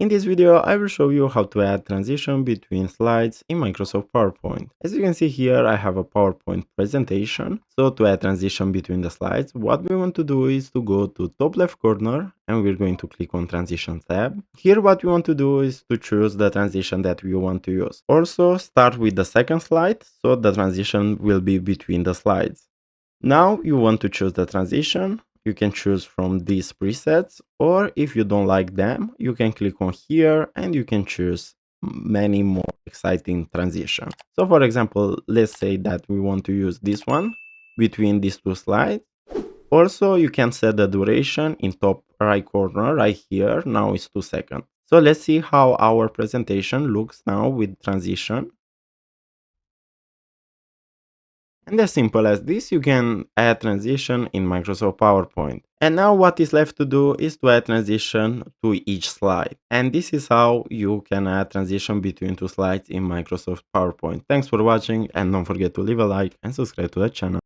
In this video, I will show you how to add transition between slides in Microsoft PowerPoint. As you can see here, I have a PowerPoint presentation. So to add transition between the slides, what we want to do is to go to top left corner and we're going to click on Transition tab. Here what we want to do is to choose the transition that we want to use. Also start with the second slide, so the transition will be between the slides. Now you want to choose the transition. You can choose from these presets, or if you don't like them, you can click on here and you can choose many more exciting transitions. So for example, let's say that we want to use this one between these two slides. Also, you can set the duration in top right corner right here. Now it's 2 seconds. So let's see how our presentation looks now with transition. And as simple as this, you can add transition in Microsoft PowerPoint. And now what is left to do is to add transition to each slide. And this is how you can add transition between two slides in Microsoft PowerPoint. Thanks for watching and don't forget to leave a like and subscribe to the channel.